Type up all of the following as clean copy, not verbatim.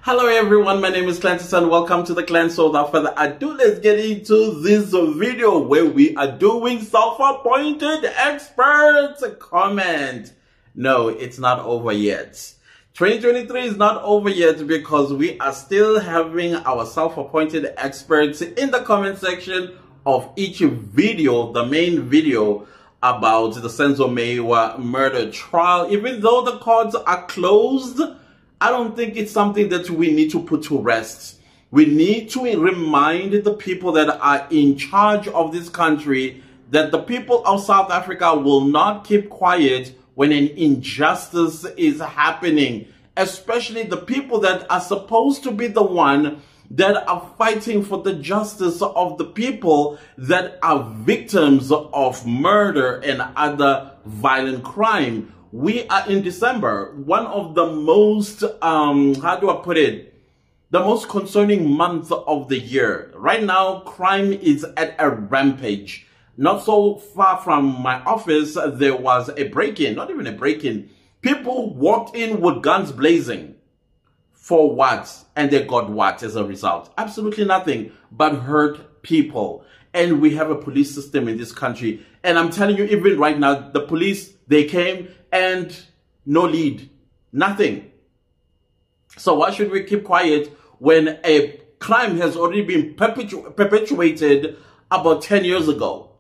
Hello everyone, my name is Clantis and welcome to the Clan. So without further ado, let's get into this video where we are doing self-appointed experts comment. No, it's not over yet. 2023 is not over yet because we are still having our self-appointed experts in the comment section of each video, the main video about the Senzo Meyiwa murder trial. Even though the courts are closed, I don't think it's something that we need to put to rest. We need to remind the people that are in charge of this country that the people of South Africa will not keep quiet when an injustice is happening, especially the people that are supposed to be the one that are fighting for the justice of the people that are victims of murder and other violent crime. We are in December, one of the most, how do I put it? The most concerning month of the year. Right now, crime is at a rampage. Not so far from my office, there was a break-in, not even a break-in. People walked in with guns blazing. For what? And they got what as a result? Absolutely nothing but hurt people. And we have a police system in this country. And I'm telling you, even right now, the police, they came and no lead, nothing. So why should we keep quiet when a crime has already been perpetuated about 10 years ago?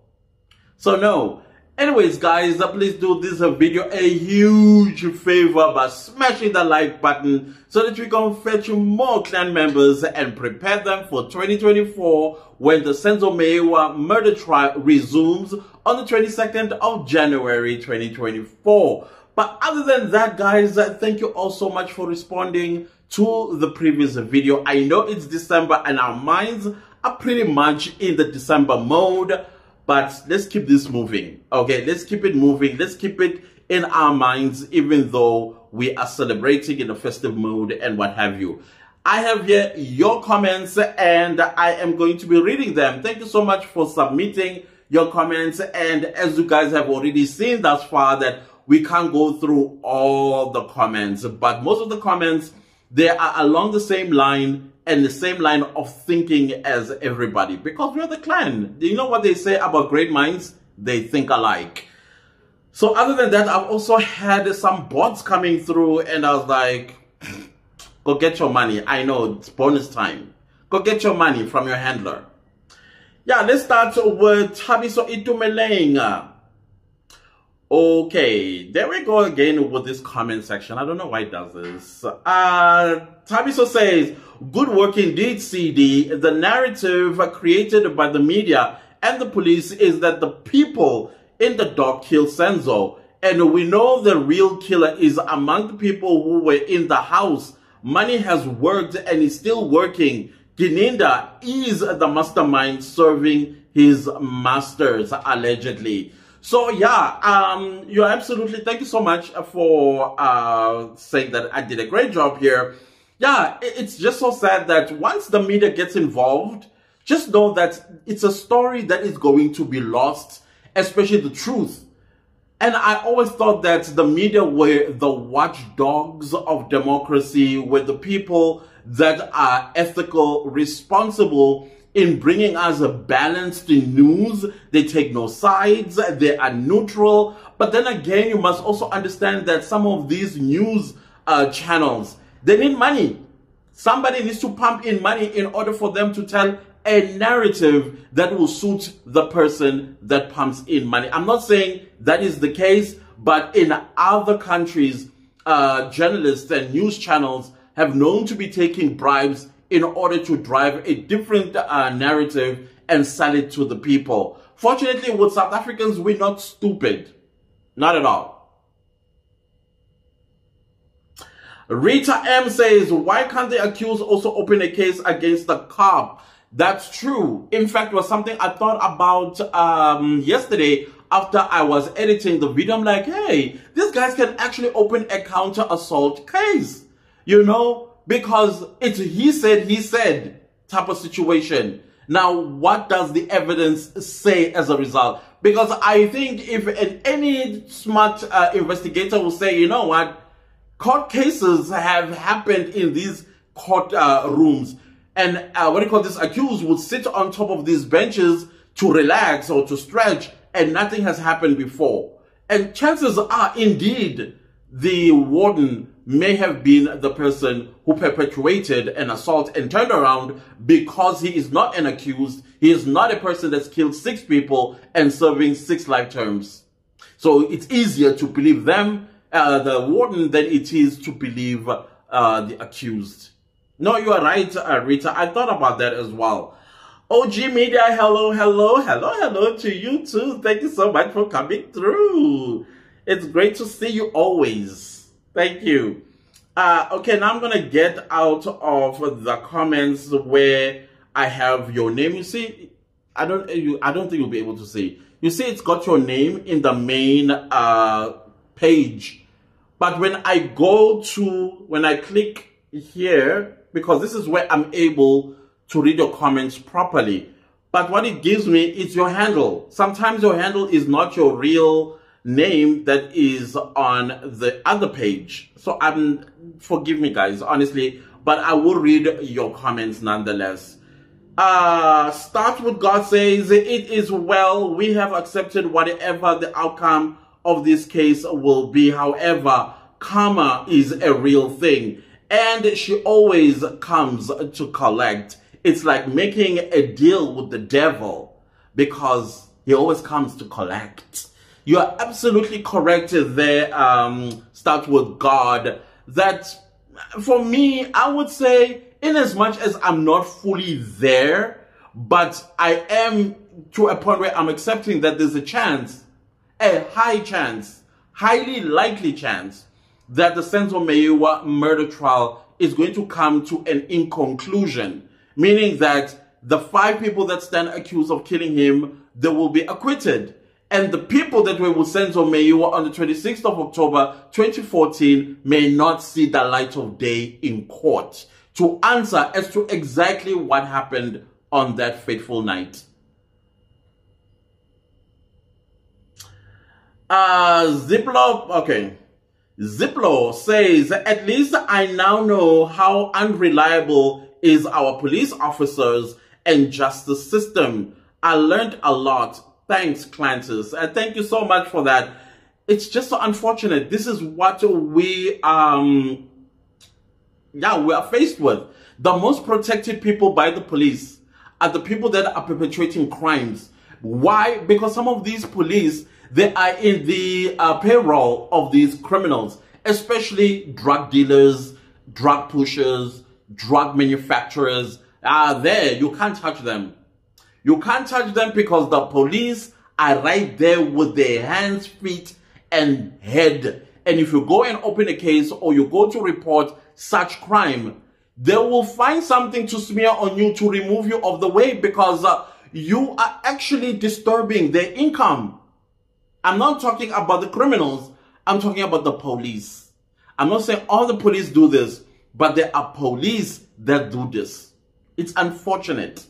So no. Anyways, guys, please do this video a huge favor by smashing the like button so that we can fetch more clan members and prepare them for 2024 when the Senzo Meyiwa murder trial resumes on the 22nd of January 2024. But other than that, guys, thank you all so much for responding to the previous video. I know it's December and our minds are pretty much in the December mode. But let's keep this moving, okay? Let's keep it moving. Let's keep it in our minds, even though we are celebrating in a festive mode and what have you. I have here your comments and I am going to be reading them. Thank you so much for submitting your comments. And as you guys have already seen thus far, that we can't go through all the comments, but most of the comments, they are along the same line and the same line of thinking as everybody, because we're the clan. You know what they say about great minds? They think alike. So other than that, I've also had some bots coming through and I was like, go get your money. I know it's bonus time. Go get your money from your handler. Yeah, let's start with Thabiso Itumeleng. Okay, there we go again with this comment section. I don't know why it does this. Thabiso says, good work indeed, CD. The narrative created by the media and the police is that the people in the dock killed Senzo. And we know the real killer is among the people who were in the house. Money has worked and is still working. Gininda is the mastermind serving his masters, allegedly. So yeah, you're absolutely, thank you so much for saying that I did a great job here. Yeah, it's just so sad that once the media gets involved, just know that it's a story that is going to be lost, especially the truth. And I always thought that the media were the watchdogs of democracy, were the people that are ethical, responsible in bringing us a balanced news. They take no sides, they are neutral. But then again, you must also understand that some of these news channels, they need money. Somebody needs to pump in money in order for them to tell a narrative that will suit the person that pumps in money. I'm not saying that is the case, but in other countries, journalists and news channels have known to be taking bribes in order to drive a different narrative and sell it to the people. Fortunately, with South Africans, we're not stupid. Not at all. Rita M says, why can't the accused also open a case against the cop? That's true. In fact, it was something I thought about yesterday after I was editing the video. I'm like, hey, these guys can actually open a counter assault case, you know, because it's he said type of situation. Now, what does the evidence say as a result? Because I think if any smart investigator will say, you know what, court cases have happened in these court rooms. And what do you call this? Accused would sit on top of these benches to relax or to stretch, and nothing has happened before. And chances are, indeed, the warden may have been the person who perpetuated an assault and turned around, because he is not an accused. He is not a person that's killed 6 people and serving 6 life terms. So it's easier to believe them, the warden, than it is to believe the accused. No, you are right, Rita. I thought about that as well. OG Media, hello, hello, hello, hello to you too. Thank you so much for coming through. It's great to see you always. Thank you. Okay, now I'm going to get out of the comments where I have your name. You see, I don't think you'll be able to see. You see, it's got your name in the main page. But when I click here, because this is where I'm able to read your comments properly. But what it gives me is your handle. Sometimes your handle is not your real name that is on the other page. So forgive me guys, honestly, but I will read your comments nonetheless. Start with God says, it is well, we have accepted whatever the outcome of this case will be. However, karma is a real thing, and she always comes to collect. It's like making a deal with the devil, because he always comes to collect. You are absolutely correct there, Start with God, that for me, I would say, in as much as I'm not fully there, but I am to a point where I'm accepting that there's a chance, a high chance, highly likely chance, that the Senzo Meyiwa murder trial is going to come to an inconclusion, meaning that the 5 people that stand accused of killing him, they will be acquitted. And the people that were with Senzo Meyiwa on the 26th of October 2014 may not see the light of day in court to answer as to exactly what happened on that fateful night. Ziplo says, at least I now know how unreliable is our police officers and justice system. I learned a lot. Thanks, Clantis. Thank you so much for that. It's just so unfortunate. This is what we are faced with. The most protected people by the police are the people that are perpetrating crimes. Why? Because some of these police, they are in the payroll of these criminals, especially drug dealers, drug pushers, drug manufacturers. There, you can't touch them. You can't touch them because the police are right there with their hands, feet, and head. And if you go and open a case or you go to report such crime, they will find something to smear on you to remove you of the way, because you are actually disturbing their income. I'm not talking about the criminals. I'm talking about the police. I'm not saying all the police do this, but there are police that do this. It's unfortunate.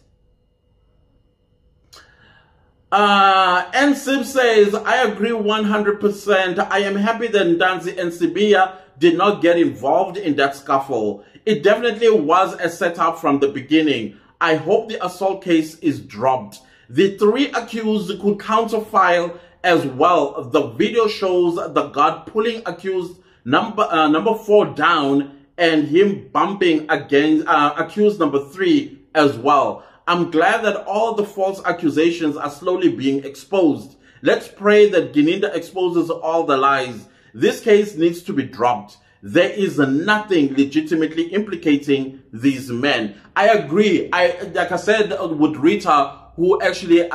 NSIB says, I agree 100%. I am happy that Ndanzi and Sibiya did not get involved in that scuffle. It definitely was a setup from the beginning. I hope the assault case is dropped. The 3 accused could counterfile as well. The video shows the guard pulling accused number 4 down and him bumping against accused number 3 as well. I'm glad that all the false accusations are slowly being exposed. Let's pray that Gininda exposes all the lies. This case needs to be dropped. There is nothing legitimately implicating these men. I agree. Like I said with Rita, who actually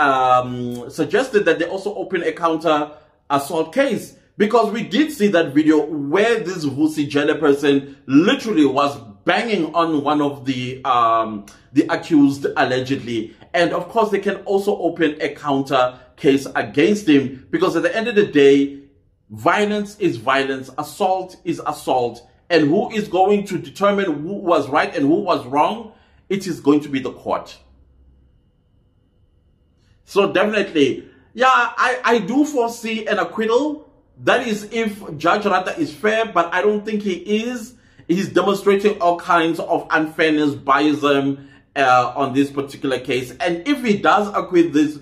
suggested that they also open a counter assault case, because we did see that video where this Vusi Jele person literally was banging on one of the accused allegedly. And of course, they can also open a counter case against him, because at the end of the day, violence is violence, assault is assault. And who is going to determine who was right and who was wrong? It is going to be the court. So definitely, yeah, I do foresee an acquittal. That is if Judge Rata is fair, but I don't think he is. He's demonstrating all kinds of unfairness, biasm on this particular case. And if he does acquit these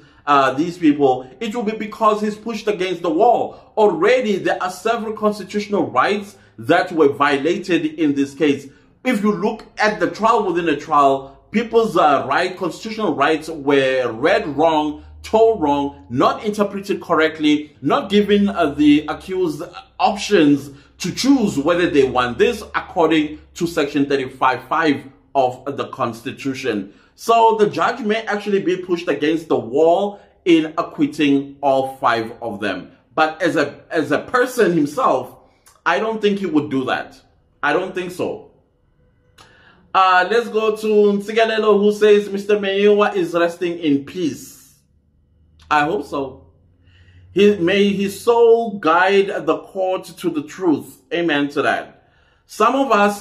people, it will be because he's pushed against the wall. Already, there are several constitutional rights that were violated in this case. If you look at the trial within a trial, people's constitutional rights were read wrong, told wrong, not interpreted correctly, not given the accused options to choose whether they want this according to Section 35(5) of the Constitution. So the judge may actually be pushed against the wall in acquitting all 5 of them. But as a person himself, I don't think he would do that. I don't think so. Let's go to Ntsikelelo, who says Mr. Meyiwa is resting in peace. I hope so. May his soul guide the court to the truth. Amen to that. Some of us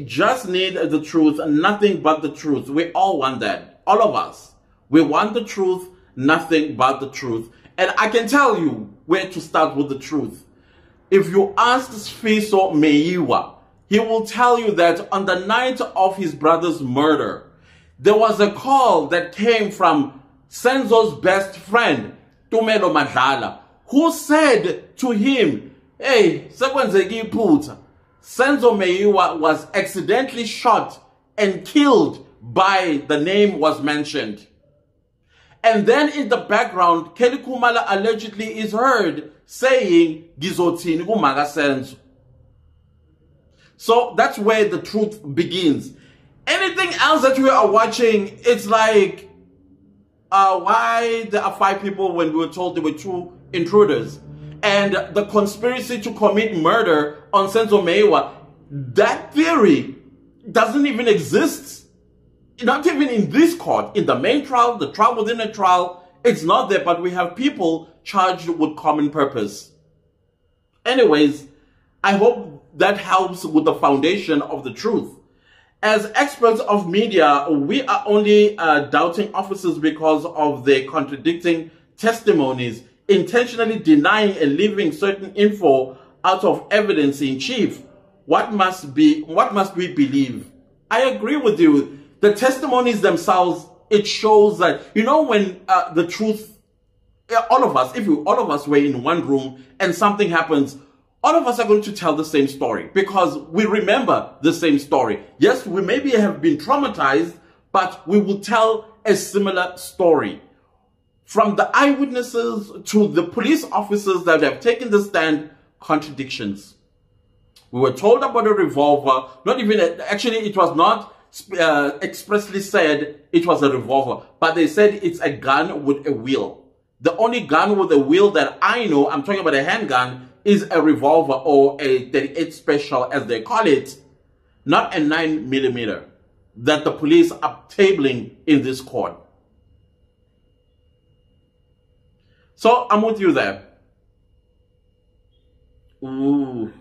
just need the truth, nothing but the truth. We all want that. All of us. We want the truth, nothing but the truth. And I can tell you where to start with the truth. If you ask Senzo Meyiwa, he will tell you that on the night of his brother's murder, there was a call that came from Senzo's best friend, Tumelo Madlala, who said to him, hey, sekwenzeke iphutha. Senzo Meyiwa was accidentally shot and killed by the name was mentioned. And then in the background, Kelly Khumalo allegedly is heard saying, Gizothini kumaka Senzo. So that's where the truth begins. Anything else that we are watching, it's like, why there are 5 people when we were told there were 2 intruders? And the conspiracy to commit murder on Senzo Meyiwa, that theory doesn't even exist. Not even in this court. In the main trial, the trial within a trial, it's not there, but we have people charged with common purpose. Anyways, I hope that helps with the foundation of the truth. As experts of media, we are only doubting officers because of their contradicting testimonies, intentionally denying and leaving certain info out of evidence in chief. What must we believe? I agree with you. The testimonies themselves, it shows that, you know, when the truth, all of us were in one room and something happens, all of us are going to tell the same story because we remember the same story. Yes, we maybe have been traumatized, but we will tell a similar story. From the eyewitnesses to the police officers that have taken the stand, contradictions. We were told about a revolver, not even, actually it was not expressly said it was a revolver, but they said it's a gun with a wheel. The only gun with a wheel that I know, I'm talking about a handgun, is a revolver or a 38 special as they call it, not a 9mm that the police are tabling in this court. So I'm with you there. Ooh.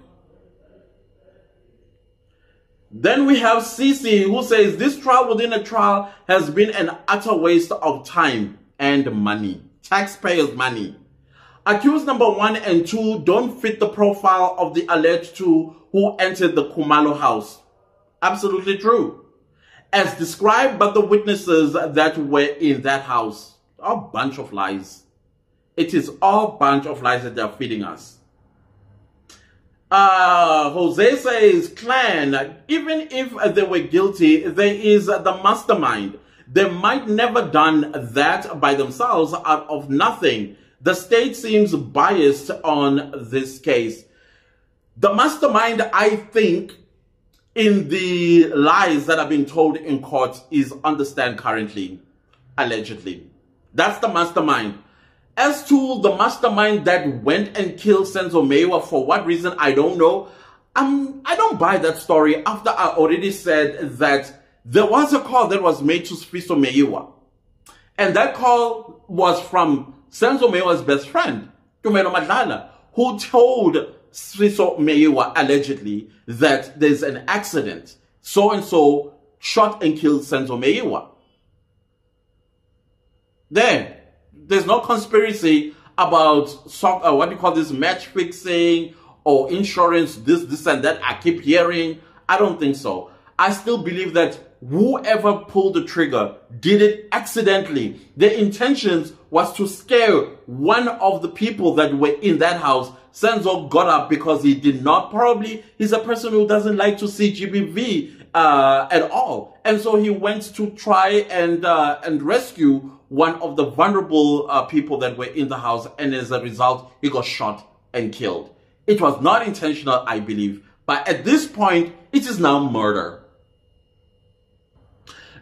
Then we have Cici, who says this trial within a trial has been an utter waste of time and money, taxpayers' money. Accused number 1 and 2 don't fit the profile of the alleged 2 who entered the Khumalo house. Absolutely true. As described by the witnesses that were in that house. A bunch of lies. It is all bunch of lies that they are feeding us. Jose says, clan, even if they were guilty, there is the mastermind. They might never done that by themselves out of nothing. The state seems biased on this case. The mastermind, I think, in the lies that are being told in court is on the stand currently, allegedly. That's the mastermind. As to the mastermind that went and killed Senzo Meyiwa, for what reason, I don't know. I don't buy that story after I already said that there was a call that was made to Senzo Meyiwa. And that call was from Senzo Meyiwa's best friend, Tumelo Madlala, who told Senzo Meyiwa allegedly that there's an accident. So-and-so shot and killed Senzo Meyiwa. There's no conspiracy about what do you call this, match fixing or insurance, this and that. I keep hearing. I don't think so. I still believe that whoever pulled the trigger did it accidentally. Their intentions was to scare one of the people that were in that house. Senzo got up because he did not, probably he's a person who doesn't like to see GBV at all. And so he went to try and rescue one of the vulnerable people that were in the house. And as a result, he got shot and killed. It was not intentional, I believe. But at this point, it is now murder.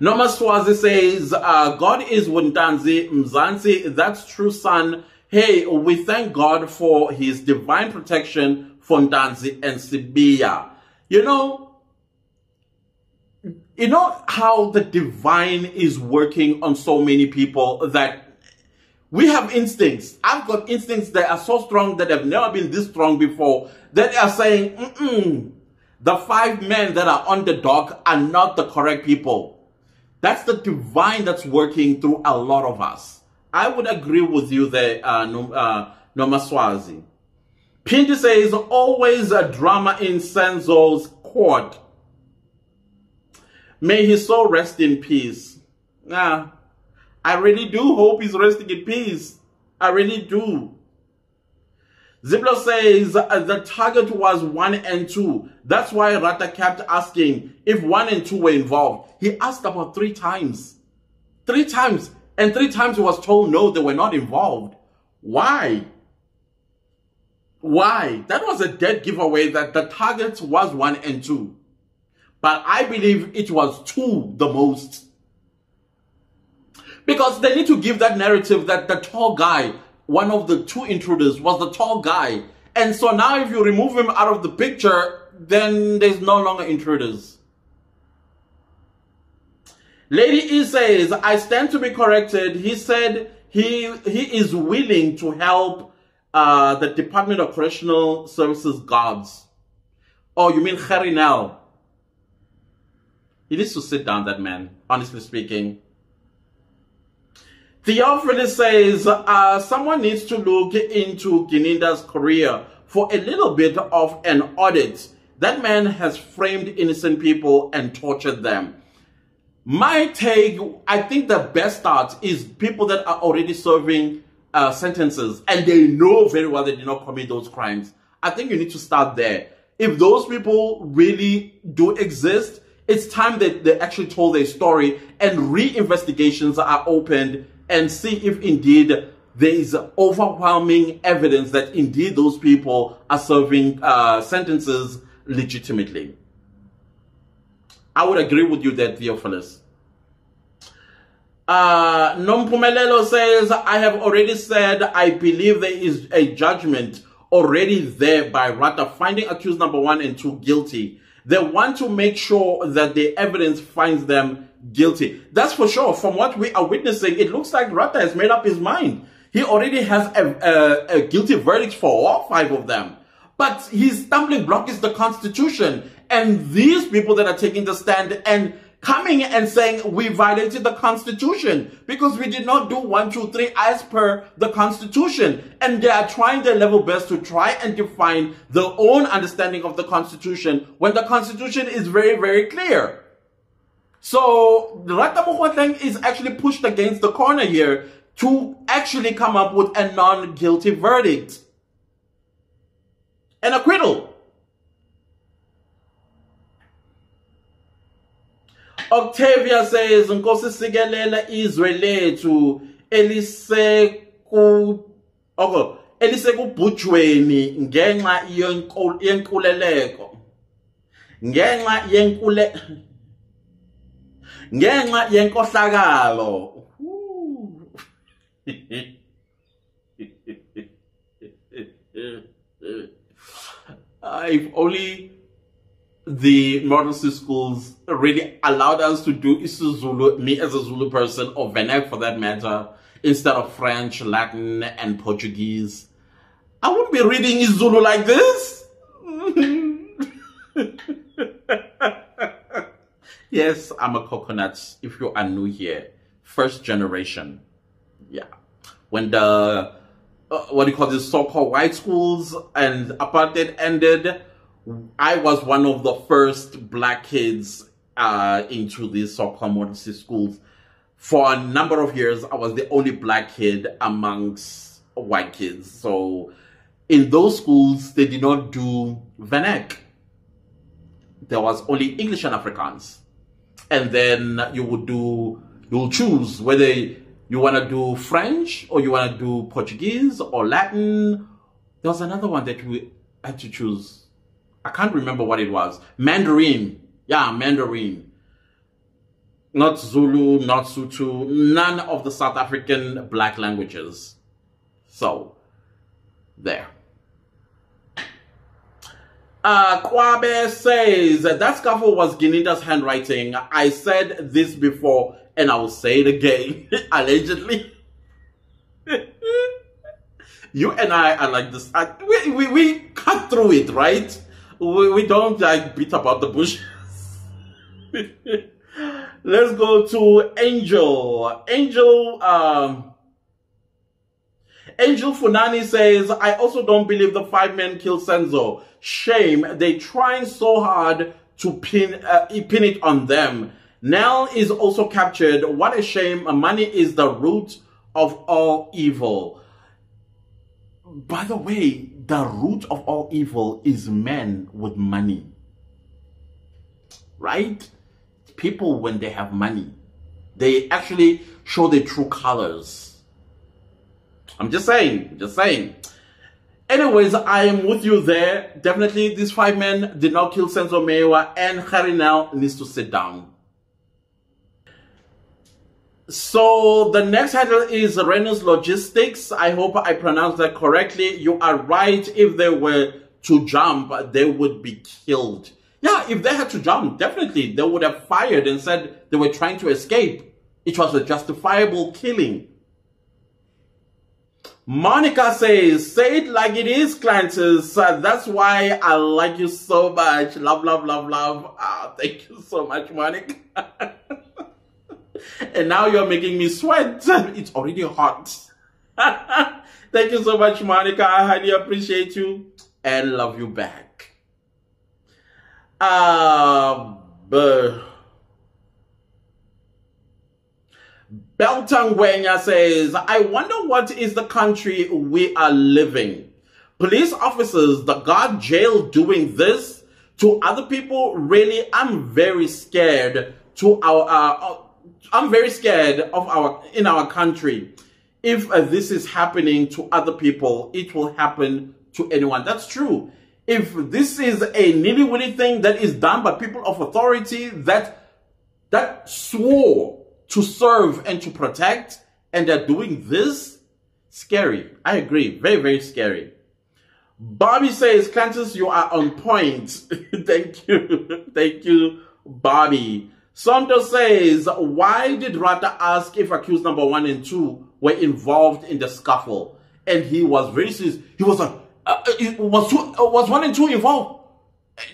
Noma Swazi says, God is Wuntanzi Mzansi. That's true, son. Hey, we thank God for his divine protection for Ntanzi and Sibiya. You know how the divine is working on so many people that we have instincts. I've got instincts that are so strong that have never been this strong before, that are saying, the 5 men that are on the dock are not the correct people. That's the divine that's working through a lot of us. I would agree with you there, Noma Swazi. Pindy says, always a drama in Senzo's court. May his soul rest in peace. I really do hope he's resting in peace. I really do. Ziblo says the target was 1 and 2. That's why Rata kept asking if 1 and 2 were involved. He asked about 3 times. 3 times. And 3 times he was told no, they were not involved. Why? Why? That was a dead giveaway that the target was 1 and 2. But I believe it was 2 the most. Because they need to give that narrative that the tall guy, one of the 2 intruders, was the tall guy. And so now if you remove him out of the picture, then there's no longer intruders. Lady E says, I stand to be corrected. He said he is willing to help the Department of Correctional Services guards. Oh, you mean Gerrie now? He needs to sit down, that man, honestly speaking. Theophilus says, someone needs to look into Gininda's career for a little bit of an audit. That man has framed innocent people and tortured them. My take, I think the best start is people that are already serving sentences and they know very well they did not commit those crimes. I think you need to start there. If those people really do exist, it's time that they actually told their story and re-investigations are opened and see if indeed there is overwhelming evidence that indeed those people are serving sentences legitimately. I would agree with you there, Theophilus. Nompumelelo says, I have already said I believe there is a judgment already there by Rata finding accused number 1 and 2 guilty. They want to make sure that the evidence finds them guilty. That's for sure. From what we are witnessing, it looks like Rata has made up his mind. He already has a guilty verdict for all 5 of them. But his stumbling block is the Constitution. And these people that are taking the stand and coming and saying we violated the Constitution because we did not do 1, 2, 3 as per the Constitution. And they are trying their level best to try and define their own understanding of the Constitution when the Constitution is very, very clear. So Rata Mogotleng is actually pushed against the corner here to actually come up with a non-guilty verdict. An acquittal. Octavia says, Nkosi Sigelela izwe lethu elisekubhujweni ngenxa yenkuleleko. Ngenxa yenkohlakalo. If only the modern schools really allowed us to do isiZulu, me as a Zulu person, or Venek for that matter, instead of French, Latin, and Portuguese. I wouldn't be reading isiZulu like this. Yes, I'm a coconut, if you are new here. First generation. Yeah. When the, what do you call this, so-called white schools and apartheid ended, I was one of the first black kids into these so-called modesty schools. For a number of years, I was the only black kid amongst white kids. So in those schools, they did not do Vanek. There was only English and Afrikaans. And then you'll choose whether you want to do French or you want to do Portuguese or Latin. There was another one that we had to choose. I can't remember what it was. Mandarin. Yeah, Mandarin. Not Zulu, not Sotho, none of the South African black languages. So, there. Kwabe says, that scuffle was Ginita's handwriting. I said this before and I will say it again. Allegedly. You and I are like this. We cut through it, right? We don't like beat about the bush. Let's go to Angel. Angel Funani says, I also don't believe the 5 men killed Senzo. Shame, they trying so hard to pin it on them. Nell is also captured. What a shame. Money is the root of all evil. By the way, the root of all evil is men with money. Right? People, when they have money, they actually show their true colors. I'm just saying. Anyways, I am with you there. Definitely, these 5 men did not kill Senzo Meyiwa, and Gerrie now needs to sit down. So the next handle is Renus Logistics. I hope I pronounced that correctly. You are right. If they were to jump, they would be killed. Yeah, if they had to jump, definitely they would have fired and said they were trying to escape. It was a justifiable killing. Monica says, say it like it is, Clantis. That's why I like you so much. Love, love, love, love. Ah, thank you so much, Monica. And now you're making me sweat. It's already hot. Thank you so much, Monica. I highly appreciate you and love you back. Beltangwenya says, I wonder what is the country we are living. Police officers, the guard jail doing this to other people. Really, I'm very scared in our country. If this is happening to other people, it will happen to anyone. That's true. If this is a nitty-gritty thing that is done by people of authority that swore to serve and to protect, and they're doing this, scary. I agree. Very, very scary. Bobby says, Clantis, you are on point. Thank you. Thank you, Bobby. Santo says, why did Rata ask if accused number 1 and 2 were involved in the scuffle? And he was very serious. He was like, was 1 and 2 involved?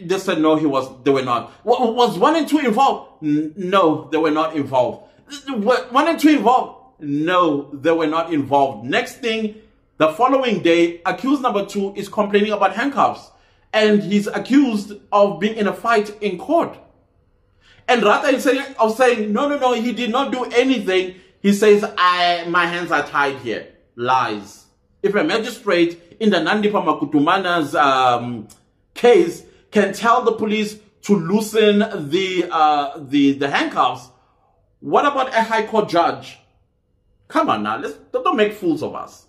They said, no, they were not. Was 1 and 2 involved? No, they were not involved. 1 and 2 involved? No, they were not involved. Next thing, the following day, accused number 2 is complaining about handcuffs. And he's accused of being in a fight in court. And Rata is saying, no, he did not do anything. He says, my hands are tied here. Lies. If a magistrate in the Nandipa Makutumana's case can tell the police to loosen the handcuffs, what about a high court judge? Come on now, don't make fools of us.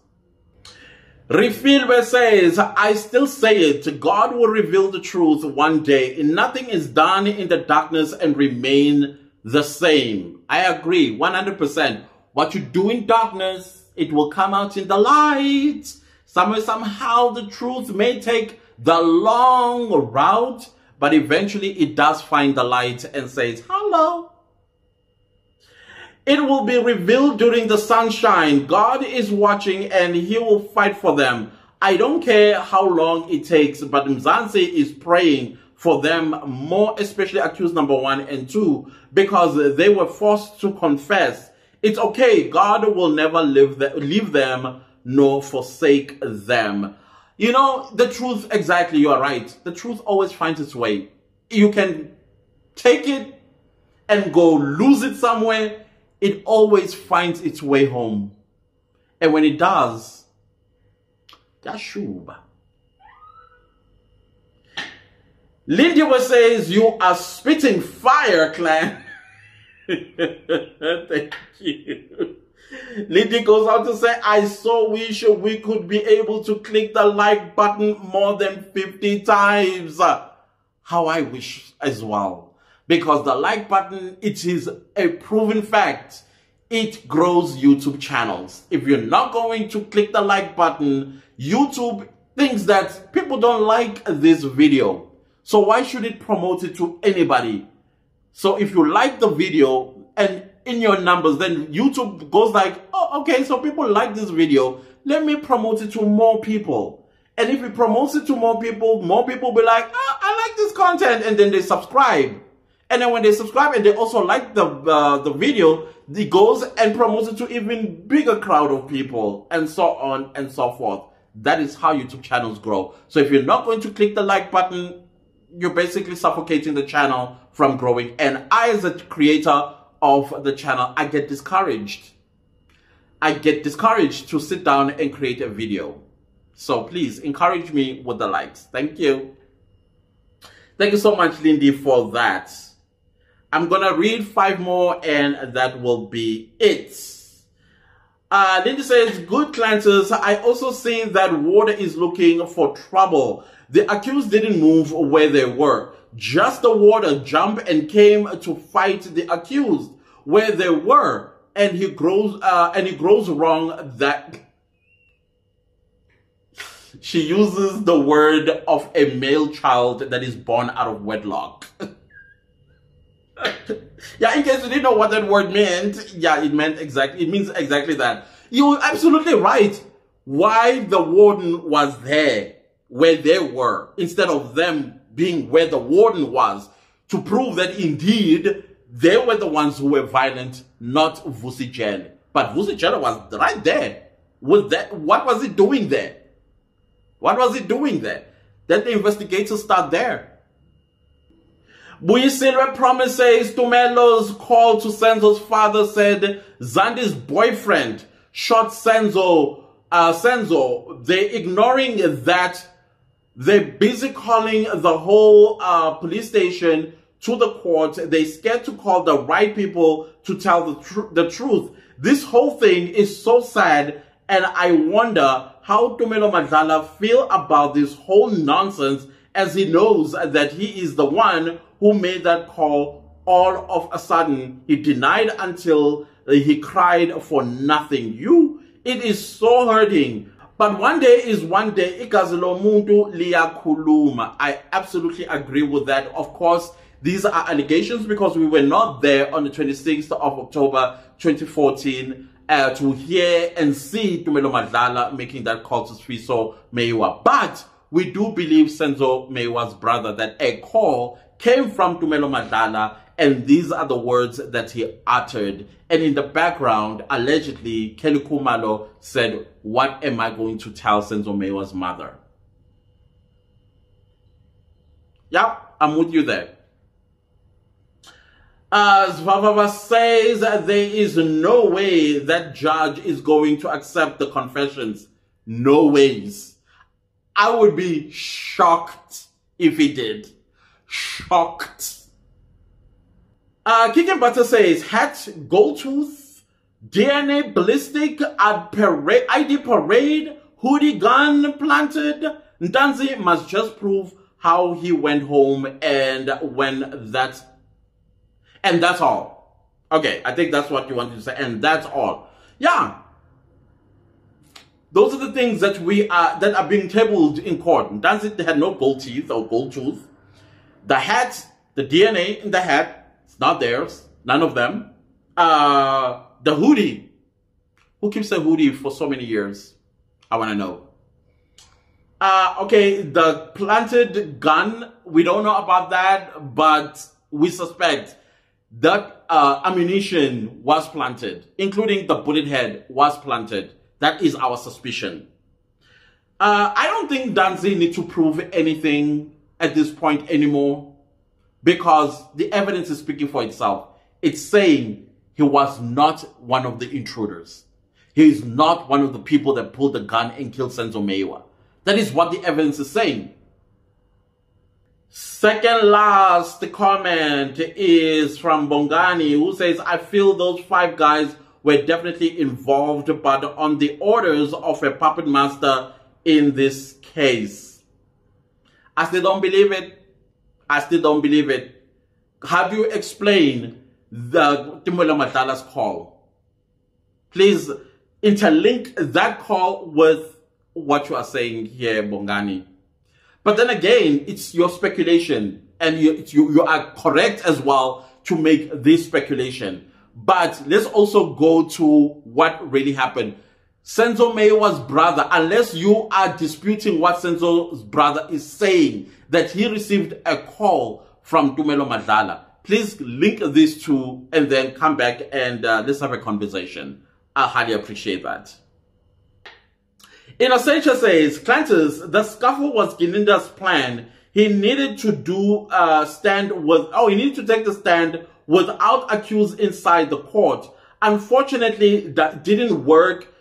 Refilwe says, I still say it, God will reveal the truth one day. Nothing is done in the darkness and remain the same. I agree, 100%. What you do in darkness, it will come out in the light. Somehow the truth may take the long route, but eventually it does find the light and says, hello. It will be revealed during the sunshine. God is watching and he will fight for them. I don't care how long it takes, but Mzansi is praying for them more, especially accused number 1 and 2, because they were forced to confess. It's okay. God will never leave them nor forsake them. You know, the truth, exactly, you are right. The truth always finds its way. You can take it and go lose it somewhere. It always finds its way home. And when it does, Yashuba. Meyiwa says, you are spitting fire, clan. Thank you. Lindy goes on to say, I so wish we could be able to click the like button more than 50 times. How I wish as well. Because the like button, it is a proven fact. It grows YouTube channels. If you're not going to click the like button, YouTube thinks that people don't like this video. So why should it promote it to anybody? So if you like the video and in your numbers, then YouTube goes like, oh, okay, so people like this video. Let me promote it to more people. And if it promotes it to more people be like, oh, I like this content. And then they subscribe. And then when they subscribe and they also like the video, it goes and promotes it to even bigger crowd of people and so on and so forth. That is how YouTube channels grow. So if you're not going to click the like button, you're basically suffocating the channel from growing. And I, as a creator of the channel, I get discouraged. I get discouraged to sit down and create a video. So please encourage me with the likes. Thank you. Thank you so much, Lindy, for that. I'm gonna read 5 more and that will be it. Lindy says, good clanters, I also seen that water is looking for trouble. The accused didn't move where they were. Just the water jumped and came to fight the accused where they were, and he grows wrong that she uses the word of a male child that is born out of wedlock. Yeah, in case you didn't know what that word meant, yeah, it means exactly that. You're absolutely right. Why the warden was there where they were instead of them being where the warden was, to prove that indeed they were the ones who were violent, not Vusi. But Vusi was right there. With that, what was it doing there? What was it doing there? Let the investigators start there. Buyisilwe promises Tumelo's call to Senzo's father said Zandi's boyfriend shot Senzo. They're ignoring that. They're busy calling the whole police station to the court. They're scared to call the right people to tell the truth. This whole thing is so sad, and I wonder how Tumelo Madlala feel about this whole nonsense, as he knows that he is the one who made that call. All of a sudden, he denied until he cried for nothing. It is so hurting. But one day is one day. Ikazilo muntu liyakhuluma. I absolutely agree with that. Of course, these are allegations because we were not there on the 26th of October 2014 to hear and see Tumelo Madlala making that call to Sfiso Meyiwa. But we do believe Senzo Meyiwa's brother that a call came from Tumelo Madlala, and these are the words that he uttered. And in the background, allegedly, Kelly Kumalo said, what am I going to tell Senzo Meyiwa's mother? Yep, I'm with you there. Zvavava says that there is no way that judge is going to accept the confessions. No ways. I would be shocked if he did. Shocked. Kikin Butter says, hat, gold tooth, DNA, ballistic, ID parade, hoodie, gun planted. Ntanzi must just prove how he went home and when that's... And that's all. Okay, I think that's what you wanted to say. And that's all. Yeah. Those are the things that that are being tabled in court. Ntanzi had no gold teeth or gold tooth. The hat, the DNA in the hat, it's not theirs. None of them. The hoodie. Who keeps a hoodie for so many years? I want to know. Okay, the planted gun, we don't know about that, but we suspect that ammunition was planted, including the bullet head was planted. That is our suspicion. I don't think Danzi needs to prove anything at this point anymore, because the evidence is speaking for itself. It's saying he was not one of the intruders. He is not one of the people that pulled the gun and killed Senzo Meyiwa. That is what the evidence is saying. Second last comment is from Bongani, who says, I feel those 5 guys were definitely involved, but on the orders of a puppet master in this case. I still don't believe it. I still don't believe it. How do you explain the Tumelo Matala's call? Please interlink that call with what you are saying here, Bongani. But then again, it's your speculation, and you are correct as well to make this speculation. But let's also go to what really happened. Senzo Meyiwa's brother, unless you are disputing what Senzo's brother is saying, that he received a call from Tumelo Madlala, please link these two and then come back and let's have a conversation. I highly appreciate that. Innocentia says, Clantis, the scuffle was Gininda's plan. He needed to he needed to take the stand without accused inside the court. Unfortunately, that didn't work,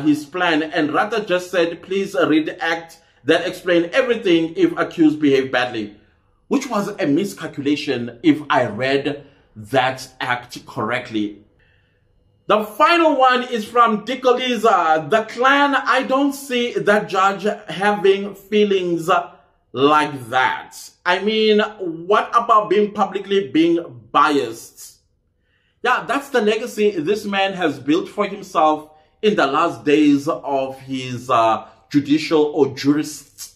his plan, and rather just said, please read the act that explain everything if accused behave badly, which was a miscalculation if I read that act correctly. The final one is from Dicoliza. The clan, I don't see that judge having feelings like that. I mean, what about being publicly biased? Yeah, that's the legacy this man has built for himself in the last days of his judicial or jurist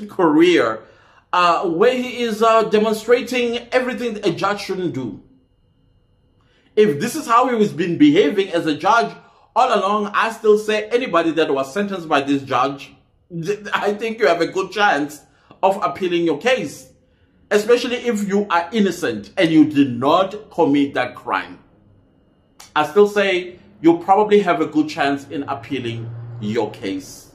career, where he is demonstrating everything a judge shouldn't do. If this is how he was been behaving as a judge all along, I still say anybody that was sentenced by this judge, I think you have a good chance of appealing your case, especially if you are innocent and you did not commit that crime. I still say you probably have a good chance in appealing your case.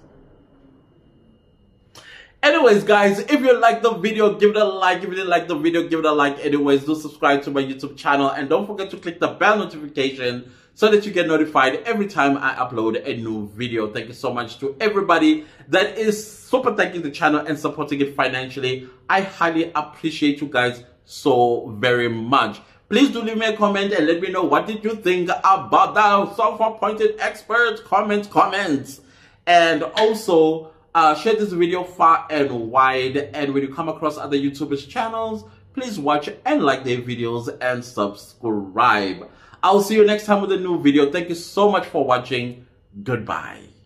Anyways, guys, if you like the video, give it a like. If you didn't like the video, give it a like. Anyways, do subscribe to my YouTube channel and don't forget to click the bell notification so that you get notified every time I upload a new video. Thank you so much to everybody that is super thanking the channel and supporting it financially. I highly appreciate you guys so very much. Please do leave me a comment and let me know what did you think about that self-appointed expert comments. And also, share this video far and wide, and when you come across other YouTubers' channels, please watch and like their videos and subscribe. I'll see you next time with a new video. Thank you so much for watching. Goodbye.